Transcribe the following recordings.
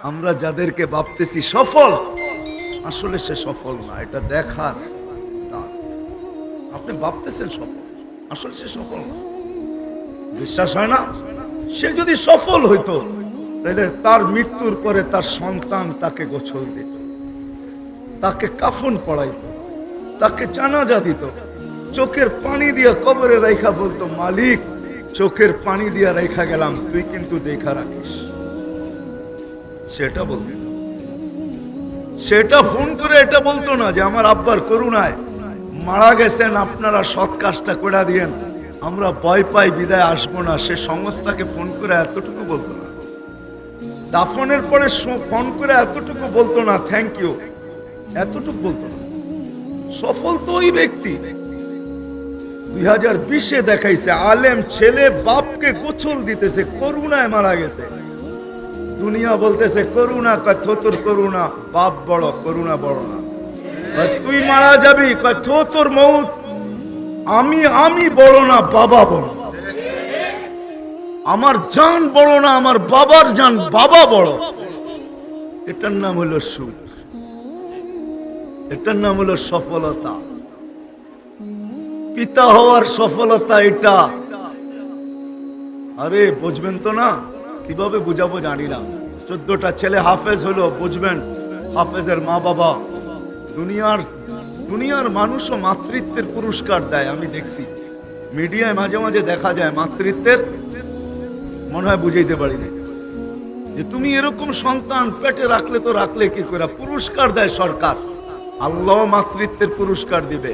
আমরা যাদেরকে ভাবতেছি সফল, আসলে সে সফল না, এটা দেখার দান। আপনি ভাবতেছেন সফল, আসলে সে সফল না। বিশ্বাস হয় না? সে যদি সফল হইতো তাহলে তার মৃত্যুর পরে তার সন্তান তাকে গোসল দিত, তাকে কাফন পড়াইতো, তাকে জানাজা দিত, চোখের পানি দিয়ে কবরে রাইখা বলতো, মালিক চোখের পানি দিয়ে রাইখা গেলাম, তুই কিন্তু দেখা রাখিস। সেটা বলতো, সেটা ফোন করে এটা বলতো না যে আমার আব্বার করুণায় মারা গেছেন, আপনারা সৎ কাজটা করে দিয়েন, আমরা ভয় পাই বিদায় আসবো না। সে সংস্থাকে ফোন করে এতটুকু বলতো না, দাফনের পরে ফোন করে এতটুকু বলতো না, থ্যাংক ইউ, এতটুকু বলতো না। সফল তো ওই ব্যক্তি 2020-এ দেখাইছে আলেম ছেলে বাপকে গোসল দিতেছে, করুণায় মারা গেছে। দুনিয়া বলতেছে করুণা, কয় তোর করুণা, বাপ বড়, করুণা বড় না। তুই মারা যাবি, কয় তোর মৌত, আমি বড় না, বাবা বড়। আমার জান বড় না, আমার বাবার জান, বাবা বড়। এটার নাম হলো সুখ, এটার নাম হলো সফলতা। পিতা হওয়ার সফলতা এটা। আরে বুঝবেন তো না, কিভাবে বুঝাবো জানি না। 14টা ছেলে হাফেজ হলো, বুঝবেন হাফেজের মা বাবা। দুনিয়ার মানুষও মাতৃত্বের পুরস্কার দেয়, আমি দেখছি মিডিয়ায় মাঝে মাঝে দেখা যায় মাতৃত্বের, মনে হয় বুঝাইতে পারি না যে তুমি এরকম সন্তান পেটে রাখলে তো রাখলে কি করে, পুরস্কার দেয় সরকার, আল্লাহ মাতৃত্বের পুরস্কার দিবে।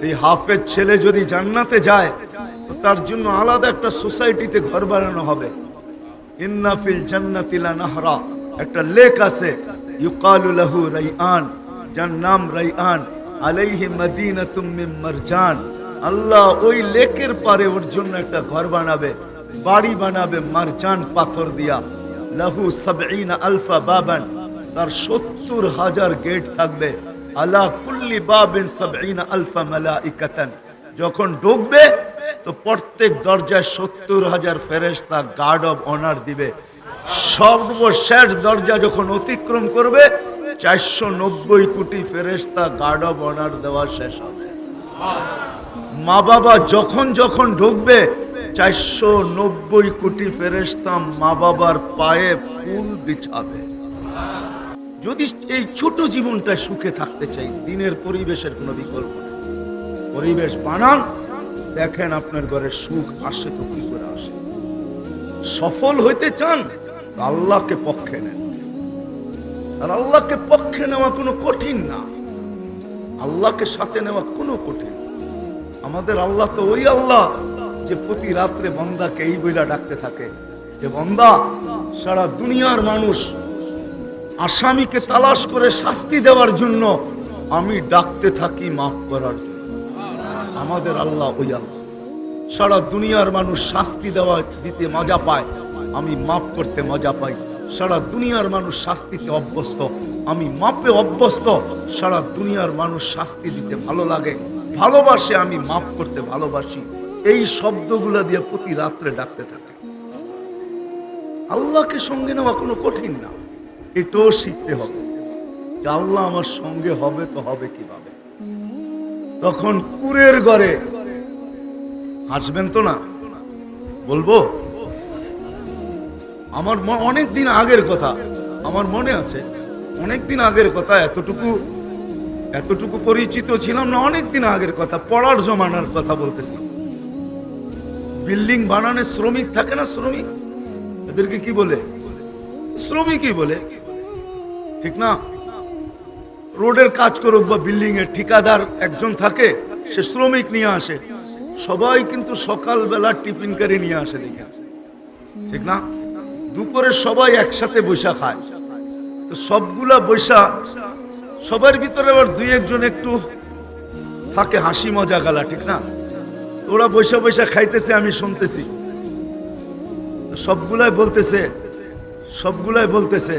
এই হাফেজ ছেলে যদি জান্নাতে যায় তো তার জন্য আলাদা একটা সোসাইটিতে ঘর বানানো হবে। ইন্না ফিল জান্নাতি লানাহরা, একটা লেক আছে, ইউকালু লাহু রাইআন, যার নাম রাইআন, আলাইহি মাদিনাতুম মিন মারজান। আল্লাহ ওই লেকের পারে ওর জন্য একটা ঘর বানাবে, বাড়ি বানাবে মারজান পাথর দিয়া। লাহু ৭০ আলফা বাবান, তার ৭০,০০০ গেট থাকবে। আলা কুল্লি বাবিন ৭০ আলফা মালাইকাতান। যখন ঢুকবে তো প্রত্যেক দরজায় ৭০,০০০ ফেরেশতা গার্ড অব অনার দিবে। সর্বশেষ দরজা যখন অতিক্রম করবে ৪৯০ কোটি ফেরেশতা গার্ড অব অনার দেওয়া শেষ হবে। মা বাবা যখন যখন ঢুকবে ৪৯০ কোটি ফেরেশতা মা বাবার পায়ে ফুল বিছাবে। যদি এই ছোট জীবনটা সুখে থাকতে চাই, দিনের পরিবেশের কোনো বিকল্প নেই। পরিবেশ বানান, দেখেন আপনার ঘরে সুখ আসে তো কি করে আসে। সফল হইতে চান আল্লাহকে পক্ষে নেন, আর আল্লাহকে পক্ষে নেওয়া কোনো কঠিন না, আল্লাহকে সাথে নেওয়া কোনো কঠিন। আমাদের আল্লাহ তো ওই আল্লাহ যে প্রতি রাত্রে বান্দাকে এই বইলা ডাকতে থাকে যে বান্দা, সারা দুনিয়ার মানুষ আসামিকে তালাশ করে শাস্তি দেওয়ার জন্য, আমি ডাকতে থাকি মাফ করার জন্য। আমাদের আল্লাহ ওই আল্লাহ, সারা দুনিয়ার মানুষ শাস্তি দেওয়া দিতে মজা পায়, আমি মাফ করতে মজা পাই। সারা দুনিয়ার মানুষ শাস্তিতে অভ্যস্ত, আমি মাপে অভ্যস্ত। সারা দুনিয়ার মানুষ শাস্তি দিতে ভালো লাগে, ভালোবাসে, আমি মাফ করতে ভালোবাসি। এই শব্দগুলো দিয়ে প্রতি রাত্রে ডাকতে থাকে। আল্লাহকে সঙ্গে নেওয়া কোনো কঠিন না, এটাও শিখতে হবে যে আল্লাহ আমার সঙ্গে হবে তো হবে কিভাবে। তখন কুরের ঘরে হাসবেন তো না, বলবো আমার অনেক দিন আগের কথা, আমার মনে আছে অনেক দিন আগের কথা, এতটুকু পরিচিত ছিলাম না, অনেক দিন আগের কথা, পড়ার জমানার কথা বলতেছি। বিল্ডিং বানানোর শ্রমিক থাকে না, শ্রমিক, এদেরকে কি বলে? শ্রমিকই বলে, ঠিক না? রোডের কাজ করুক বা বিল্ডিং এর ঠিকাদার একজন থাকে, সে শ্রমিক নিয়ে আসে, সবাই কিন্তু সকালবেলা টিফিন করে নিয়ে আসে, দেখেন, ঠিক না? দুপুরে সবাই একসাথে বৈশা খায়, তো সবগুলা বৈশা, সবার ভিতরে আবার দুই একজন একটু থাকে হাসি মজা গালা, ঠিক না? ওরা বৈশা বৈশা খাইতেছে, আমি শুনতেছি, সবগুলাই বলতেছে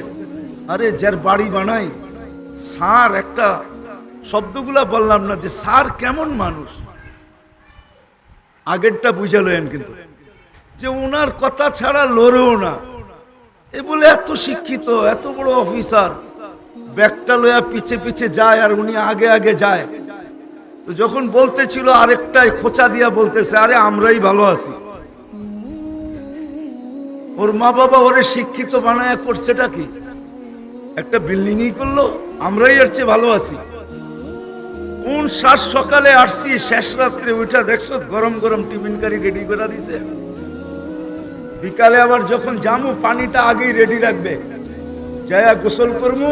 আরে যার বাড়ি বানাই স্যার, একটা শব্দগুলা বললাম না যে স্যার কেমন মানুষ, আগেরটা বুঝালেন, কিন্তু যে ওনার কথা ছাড়া লড়েও না, এ বলে এত শিক্ষিত, এত বড় অফিসার, ব্যাগটা লইয়া পিছে পিছে যায় আর উনি আগে আগে যায়। তো যখন বলতেছিল আরেকটাই খোঁচা দিয়া বলতেছে, আরে আমরাই ভালো আছি। ওর মা বাবা ওরে শিক্ষিত বানায় করছেটা কি? একটা বিল্ডিংই করলো, আমরাই এর চেয়ে ভালো আছি। কোন সাত সকালে আসছি, শেষ রাত্রে উঠা দেখছো গরম গরম টিফিন কারি রেডি করে দিছে। বিকালে আবার যখন জামু পানিটা আগেই রেডি রাখবে, যায়া গোসল করবো,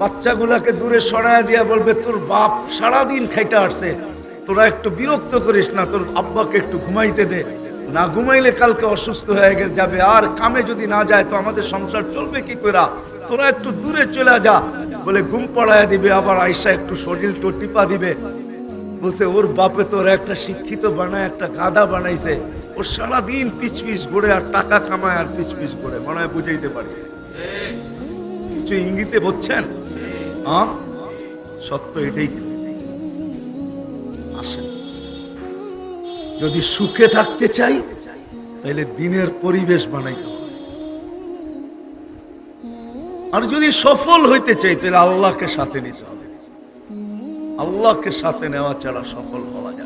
বাচ্চাগুলাকে দূরে সরাইয়া দিয়া বলবে তোর বাপ সারাদিন খাইটা আসছে, তোরা একটু বিরক্ত করিস না, তোর আব্বাকে একটু ঘুমাইতে দে, না ঘুমাইলে কালকে অসুস্থ হয়ে যাবে, আর কামে যদি না যায় তো আমাদের সংসার চলবে কি করে, তোরা একটু দূরে চলে যা। বলে ঘুম পড়াইয়া দিবে, আবার আয়সা একটু শরীর তো টিপা দিবে। বলছে ওর বাপে তোর একটা শিক্ষিত বানায় একটা গাধা বানাইছে, ও সারাদিন পিছ পিছ ঘুরে আর টাকা কামায় আর পিছ পিছ ঘুরে, মনে হয় বুঝাইতে পারি। কিছু ইঙ্গিতে বুঝছেন? সত্য এটাই। আসেন, যদি সুখে থাকতে চাই তাহলে দিনের পরিবেশ বানাইতে হবে, আর যদি সফল হইতে চাই তাহলে আল্লাহকে সাথে নিতে হবে। আল্লাহকে সাথে নেওয়া ছাড়া সফল হওয়া যায় না।